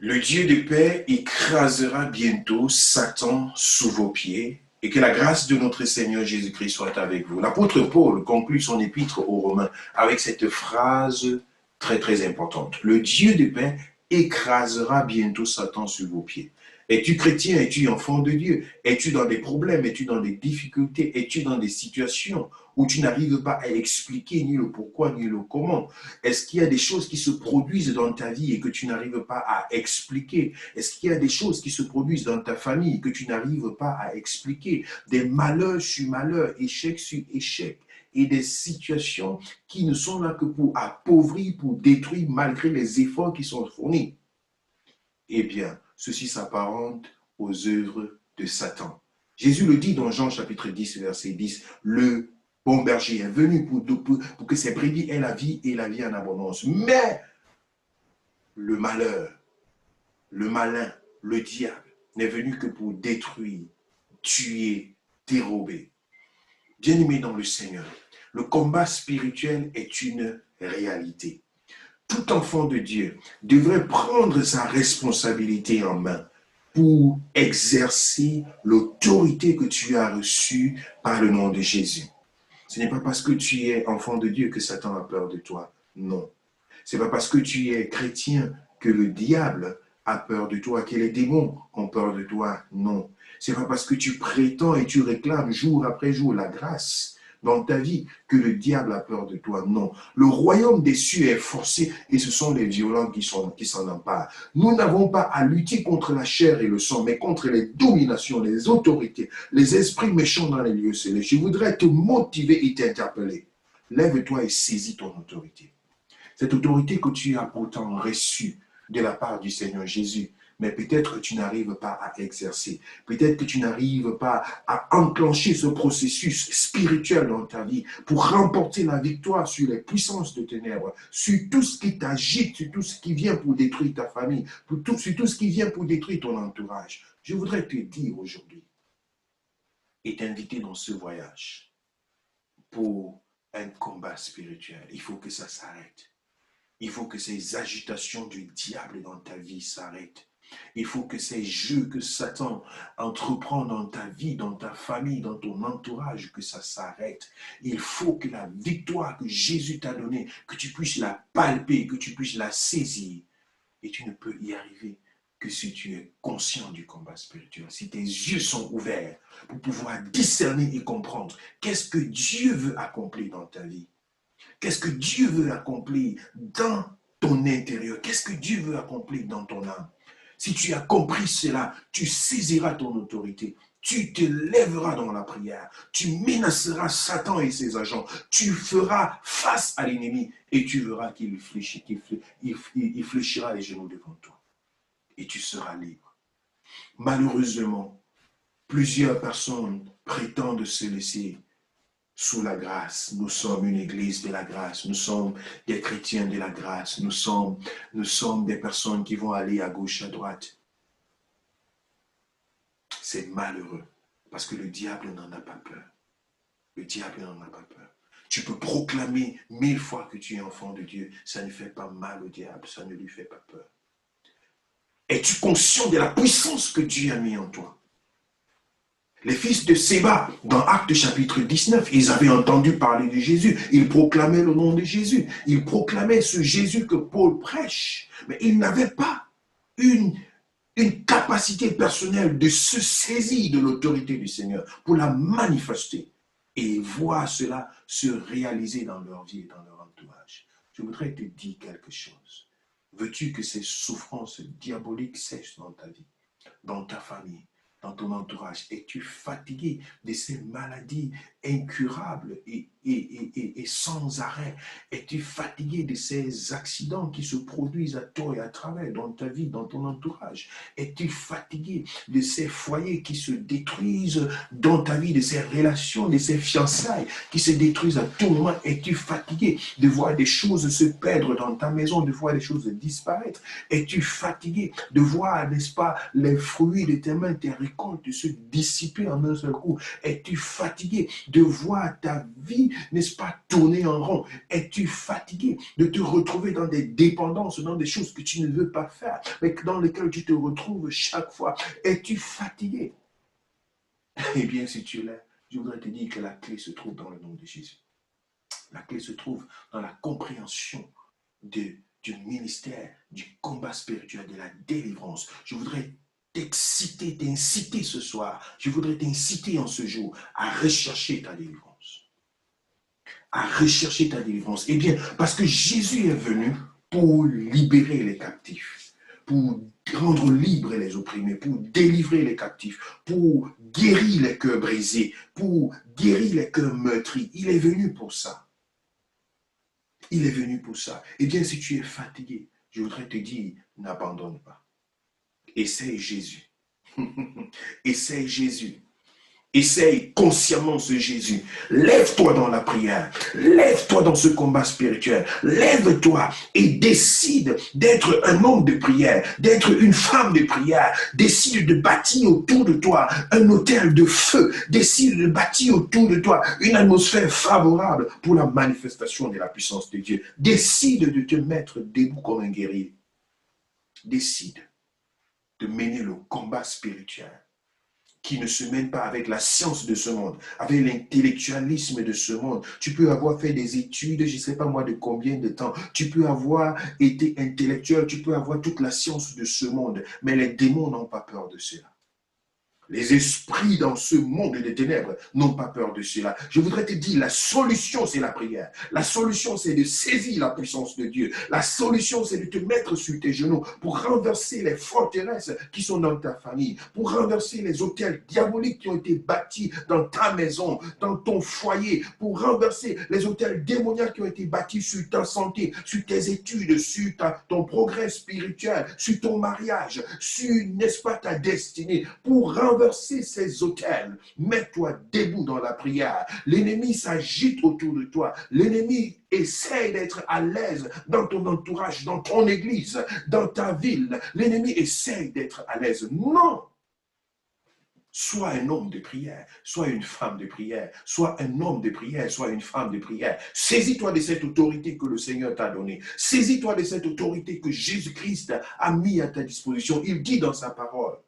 Le Dieu de paix écrasera bientôt Satan sous vos pieds et que la grâce de notre Seigneur Jésus-Christ soit avec vous. L'apôtre Paul conclut son épître aux Romains avec cette phrase très très importante. Le Dieu de paix écrasera bientôt Satan sous vos pieds. Es-tu chrétien? Es-tu enfant de Dieu? Es-tu dans des problèmes? Es-tu dans des difficultés? Es-tu dans des situations où tu n'arrives pas à expliquer ni le pourquoi ni le comment? Est-ce qu'il y a des choses qui se produisent dans ta vie et que tu n'arrives pas à expliquer? Est-ce qu'il y a des choses qui se produisent dans ta famille que tu n'arrives pas à expliquer? Des malheurs sur malheurs, échecs sur échecs et des situations qui ne sont là que pour appauvrir, pour détruire malgré les efforts qui sont fournis. Eh bien, ceci s'apparente aux œuvres de Satan. Jésus le dit dans Jean chapitre 10, verset 10, le bon berger est venu pour que ses brebis aient la vie et la vie en abondance. Mais le malheur, le malin, le diable n'est venu que pour détruire, tuer, dérober. Bien-aimés dans le Seigneur, le combat spirituel est une réalité. Tout enfant de Dieu devrait prendre sa responsabilité en main pour exercer l'autorité que tu as reçue par le nom de Jésus. Ce n'est pas parce que tu es enfant de Dieu que Satan a peur de toi. Non. Ce n'est pas parce que tu es chrétien que le diable a peur de toi, que les démons ont peur de toi. Non. Ce n'est pas parce que tu prétends et tu réclames jour après jour la grâce dans ta vie que le diable a peur de toi. Non. Le royaume des cieux est forcé et ce sont les violents qui s'en emparent. Nous n'avons pas à lutter contre la chair et le sang, mais contre les dominations, les autorités, les esprits méchants dans les lieux célestes. Je voudrais te motiver et t'interpeller. Lève-toi et saisis ton autorité. Cette autorité que tu as pourtant reçue de la part du Seigneur Jésus, mais peut-être que tu n'arrives pas à exercer. Peut-être que tu n'arrives pas à enclencher ce processus spirituel dans ta vie pour remporter la victoire sur les puissances de ténèbres, sur tout ce qui t'agite, sur tout ce qui vient pour détruire ta famille, sur tout ce qui vient pour détruire ton entourage. Je voudrais te dire aujourd'hui et t'inviter dans ce voyage pour un combat spirituel. Il faut que ça s'arrête. Il faut que ces agitations du diable dans ta vie s'arrêtent. Il faut que ces jeux que Satan entreprend dans ta vie, dans ta famille, dans ton entourage, que ça s'arrête. Il faut que la victoire que Jésus t'a donnée, que tu puisses la palper, que tu puisses la saisir. Et tu ne peux y arriver que si tu es conscient du combat spirituel, si tes yeux sont ouverts pour pouvoir discerner et comprendre qu'est-ce que Dieu veut accomplir dans ta vie. Qu'est-ce que Dieu veut accomplir dans ton intérieur? Qu'est-ce que Dieu veut accomplir dans ton âme? Si tu as compris cela, tu saisiras ton autorité. Tu te lèveras dans la prière. Tu menaceras Satan et ses agents. Tu feras face à l'ennemi et tu verras qu'il fléchira les genoux devant toi. Et tu seras libre. Malheureusement, plusieurs personnes prétendent se laisser sous la grâce. Nous sommes une église de la grâce. Nous sommes des chrétiens de la grâce. Nous sommes des personnes qui vont aller à gauche, à droite. C'est malheureux parce que le diable n'en a pas peur. Le diable n'en a pas peur. Tu peux proclamer 1000 fois que tu es enfant de Dieu. Ça ne fait pas mal au diable. Ça ne lui fait pas peur. Es-tu conscient de la puissance que Dieu a mis en toi? Les fils de Séba, dans Actes chapitre 19, ils avaient entendu parler de Jésus. Ils proclamaient le nom de Jésus. Ils proclamaient ce Jésus que Paul prêche. Mais ils n'avaient pas une capacité personnelle de se saisir de l'autorité du Seigneur pour la manifester et voir cela se réaliser dans leur vie et dans leur entourage. Je voudrais te dire quelque chose. Veux-tu que ces souffrances diaboliques cessent dans ta vie, dans ta famille, dans ton entourage? Es-tu fatigué de ces maladies incurables et sans arrêt? Es-tu fatigué de ces accidents qui se produisent à tort et à travers dans ta vie, dans ton entourage? Es-tu fatigué de ces foyers qui se détruisent dans ta vie, de ces relations, de ces fiançailles qui se détruisent à tout moment? Es-tu fatigué de voir des choses se perdre dans ta maison, de voir des choses disparaître? Es-tu fatigué de voir, n'est-ce pas, les fruits de tes mains, tes récoltes récolte se dissiper en un seul coup? Es-tu fatigué de voir ta vie, n'est-ce pas, tourner en rond? Es-tu fatigué de te retrouver dans des dépendances, dans des choses que tu ne veux pas faire, mais dans lesquelles tu te retrouves chaque fois? Es-tu fatigué? Eh bien, si tu l'es, je voudrais te dire que la clé se trouve dans le nom de Jésus. La clé se trouve dans la compréhension du ministère, du combat spirituel, de la délivrance. Je voudrais t'inciter ce soir, je voudrais t'inciter en ce jour à rechercher ta délivrance. À rechercher ta délivrance. Eh bien, parce que Jésus est venu pour libérer les captifs, pour rendre libres les opprimés, pour délivrer les captifs, pour guérir les cœurs brisés, pour guérir les cœurs meurtris. Il est venu pour ça. Il est venu pour ça. Eh bien, si tu es fatigué, je voudrais te dire, n'abandonne pas. Essaye Jésus. Essaye Jésus. Essaye consciemment ce Jésus. Lève-toi dans la prière. Lève-toi dans ce combat spirituel. Lève-toi et décide d'être un homme de prière, d'être une femme de prière. Décide de bâtir autour de toi un autel de feu. Décide de bâtir autour de toi une atmosphère favorable pour la manifestation de la puissance de Dieu. Décide de te mettre debout comme un guerrier. Décide de mener le combat spirituel qui ne se mène pas avec la science de ce monde, avec l'intellectualisme de ce monde. Tu peux avoir fait des études, je ne sais pas moi de combien de temps, tu peux avoir été intellectuel, tu peux avoir toute la science de ce monde, mais les démons n'ont pas peur de cela. Les esprits dans ce monde des ténèbres n'ont pas peur de cela. Je voudrais te dire, la solution, c'est la prière. La solution, c'est de saisir la puissance de Dieu. La solution, c'est de te mettre sur tes genoux pour renverser les forteresses qui sont dans ta famille, pour renverser les autels diaboliques qui ont été bâtis dans ta maison, dans ton foyer, pour renverser les autels démoniaques qui ont été bâtis sur ta santé, sur tes études, sur ton progrès spirituel, sur ton mariage, sur, n'est-ce pas, ta destinée, pour renverser ces autels. Mets-toi debout dans la prière. L'ennemi s'agite autour de toi. L'ennemi essaie d'être à l'aise dans ton entourage, dans ton église, dans ta ville. L'ennemi essaie d'être à l'aise. Non! Sois un homme de prière, sois une femme de prière, sois un homme de prière, sois une femme de prière. Saisis-toi de cette autorité que le Seigneur t'a donnée. Saisis-toi de cette autorité que Jésus-Christ a mis à ta disposition. Il dit dans sa parole,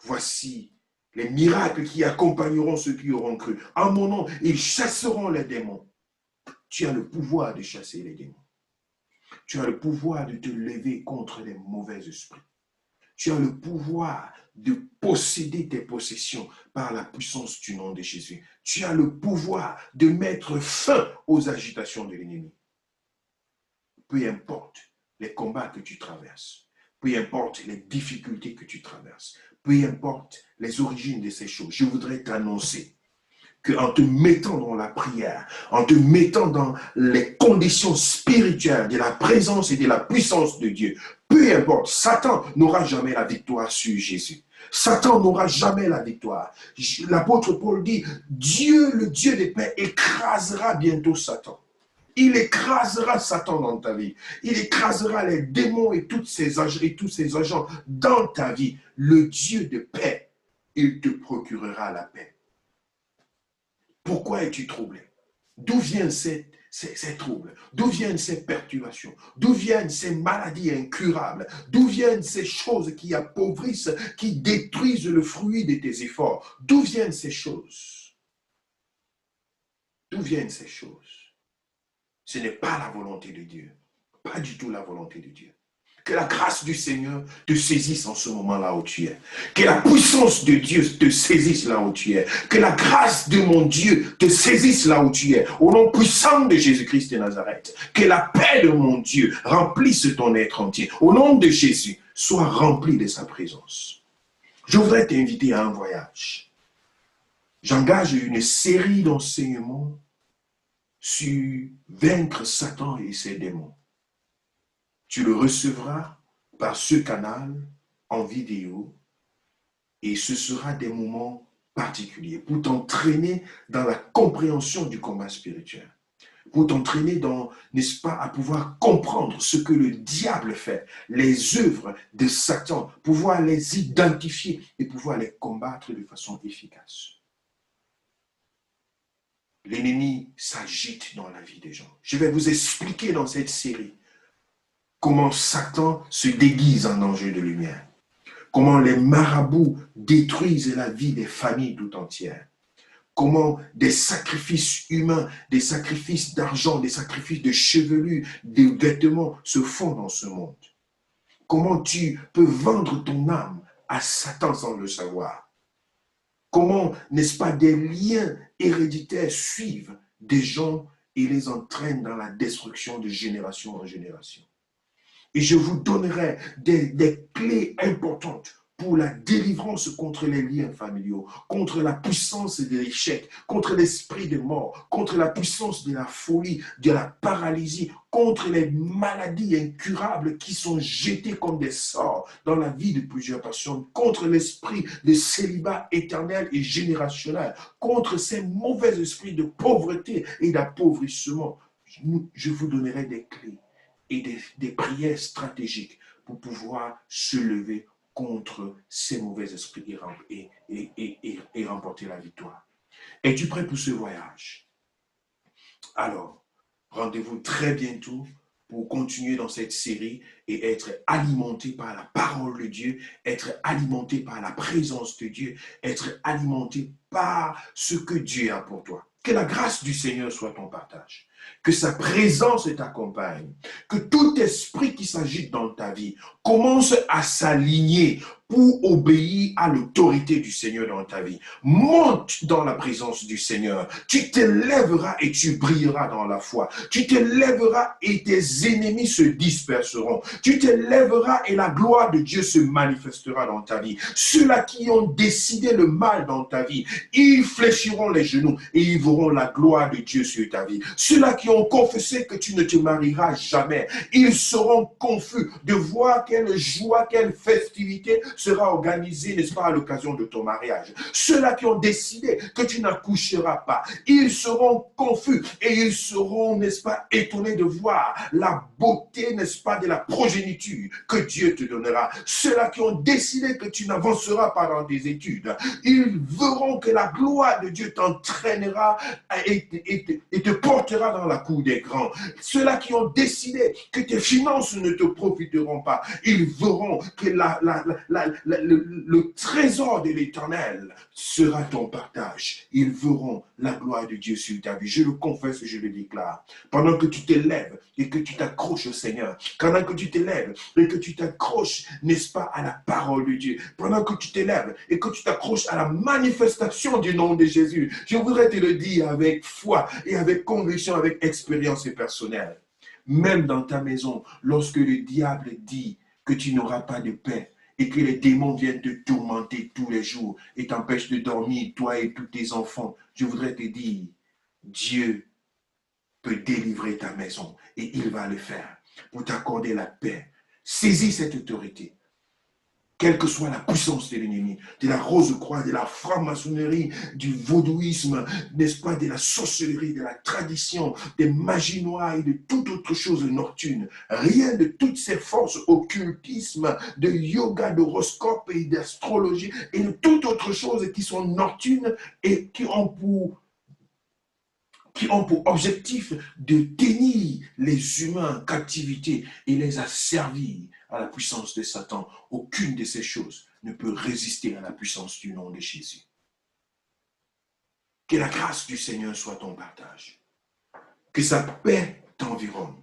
voici les miracles qui accompagneront ceux qui auront cru. En mon nom, ils chasseront les démons. Tu as le pouvoir de chasser les démons. Tu as le pouvoir de te lever contre les mauvais esprits. Tu as le pouvoir de posséder tes possessions par la puissance du nom de Jésus. Tu as le pouvoir de mettre fin aux agitations de l'ennemi. Peu importe les combats que tu traverses, peu importe les difficultés que tu traverses, peu importe les origines de ces choses, je voudrais t'annoncer qu'en te mettant dans la prière, en te mettant dans les conditions spirituelles de la présence et de la puissance de Dieu, peu importe, Satan n'aura jamais la victoire sur Jésus. Satan n'aura jamais la victoire. L'apôtre Paul dit, Dieu, le Dieu des paix, écrasera bientôt Satan. Il écrasera Satan dans ta vie. Il écrasera les démons et tous ces agents dans ta vie. Le Dieu de paix, il te procurera la paix. Pourquoi es-tu troublé? D'où viennent ces troubles? D'où viennent ces perturbations? D'où viennent ces maladies incurables? D'où viennent ces choses qui appauvrissent, qui détruisent le fruit de tes efforts? D'où viennent ces choses? D'où viennent ces choses? Ce n'est pas la volonté de Dieu. Pas du tout la volonté de Dieu. Que la grâce du Seigneur te saisisse en ce moment-là où tu es. Que la puissance de Dieu te saisisse là où tu es. Que la grâce de mon Dieu te saisisse là où tu es. Au nom puissant de Jésus-Christ de Nazareth. Que la paix de mon Dieu remplisse ton être entier. Au nom de Jésus, sois rempli de sa présence. Je voudrais t'inviter à un voyage. J'engage une série d'enseignements sur vaincre Satan et ses démons. Tu le recevras par ce canal en vidéo et ce sera des moments particuliers pour t'entraîner dans la compréhension du combat spirituel. pour t'entraîner dans, n'est-ce pas, à pouvoir comprendre ce que le diable fait, les œuvres de Satan, pouvoir les identifier et pouvoir les combattre de façon efficace. L'ennemi s'agite dans la vie des gens. Je vais vous expliquer dans cette série comment Satan se déguise en ange de lumière, comment les marabouts détruisent la vie des familles tout entières, comment des sacrifices humains, des sacrifices d'argent, des sacrifices de chevelure, de vêtements se font dans ce monde. Comment tu peux vendre ton âme à Satan sans le savoir. Comment, n'est-ce pas, des liens héréditaires suivent des gens et les entraînent dans la destruction de génération en génération. Et je vous donnerai des clés importantes pour la délivrance contre les liens familiaux, contre la puissance de l'échec, contre l'esprit de mort, contre la puissance de la folie, de la paralysie, contre les maladies incurables qui sont jetées comme des sorts dans la vie de plusieurs personnes, contre l'esprit de célibat éternel et générationnel, contre ces mauvais esprits de pauvreté et d'appauvrissement. Je vous donnerai des clés et des prières stratégiques pour pouvoir se lever contre ces mauvais esprits et remporter la victoire. Es-tu prêt pour ce voyage? Alors, rendez-vous très bientôt pour continuer dans cette série et être alimenté par la parole de Dieu, être alimenté par la présence de Dieu, être alimenté par ce que Dieu a pour toi. Que la grâce du Seigneur soit ton partage. Que sa présence t'accompagne. Que tout esprit qui s'agite dans ta vie commence à s'aligner pour obéir à l'autorité du Seigneur dans ta vie. Monte dans la présence du Seigneur. Tu te lèveras et tu brilleras dans la foi. Tu te lèveras et tes ennemis se disperseront. Tu te lèveras et la gloire de Dieu se manifestera dans ta vie. Ceux-là qui ont décidé le mal dans ta vie, ils fléchiront les genoux et ils verront la gloire de Dieu sur ta vie. Ceux-là qui ont confessé que tu ne te marieras jamais, ils seront confus de voir quelle joie, quelle festivité sera organisée, n'est-ce pas, à l'occasion de ton mariage. Ceux-là qui ont décidé que tu n'accoucheras pas, ils seront confus et ils seront, n'est-ce pas, étonnés de voir la beauté, n'est-ce pas, de la progéniture que Dieu te donnera. Ceux-là qui ont décidé que tu n'avanceras pas dans tes études, ils verront que la gloire de Dieu t'entraînera et te portera dans la cour des grands. Ceux-là qui ont décidé que tes finances ne te profiteront pas, ils verront que le trésor de l'Éternel sera ton partage. Ils verront la gloire de Dieu sur ta vie. Je le confesse et je le déclare. Pendant que tu te lèves et que tu t'accroches au Seigneur, pendant que tu te lèves et que tu t'accroches, n'est-ce pas, à la parole de Dieu, pendant que tu te lèves et que tu t'accroches à la manifestation du nom de Jésus, je voudrais te le dire avec foi et avec conviction, avec expérience personnelle. Même dans ta maison, lorsque le diable dit que tu n'auras pas de paix et que les démons viennent te tourmenter tous les jours et t'empêchent de dormir, toi et tous tes enfants, je voudrais te dire, Dieu peut délivrer ta maison et il va le faire pour t'accorder la paix. Saisis cette autorité. Quelle que soit la puissance de l'ennemi, de la rose-croix, de la franc-maçonnerie, du vaudouisme, n'est-ce pas, de la sorcellerie, de la tradition, des magies noires et de toute autre chose nocturne. Rien de toutes ces forces occultisme, de yoga, d'horoscope et d'astrologie et de toute autre chose qui sont nocturnes et qui ont pour objectif de tenir les humains en captivité et les asservir à la puissance de Satan. Aucune de ces choses ne peut résister à la puissance du nom de Jésus. Que la grâce du Seigneur soit ton partage. Que sa paix t'environne.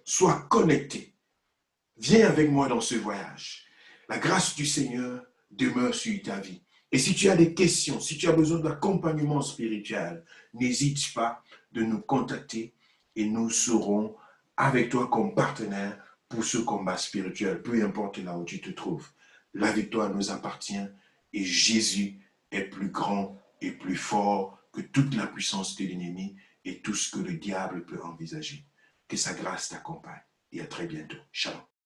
Sois connecté. Viens avec moi dans ce voyage. La grâce du Seigneur demeure sur ta vie. Et si tu as des questions, si tu as besoin d'accompagnement spirituel, n'hésite pas de nous contacter et nous serons avec toi comme partenaire pour ce combat spirituel, peu importe là où tu te trouves. La victoire nous appartient et Jésus est plus grand et plus fort que toute la puissance de l'ennemi et tout ce que le diable peut envisager. Que sa grâce t'accompagne et à très bientôt. Shalom.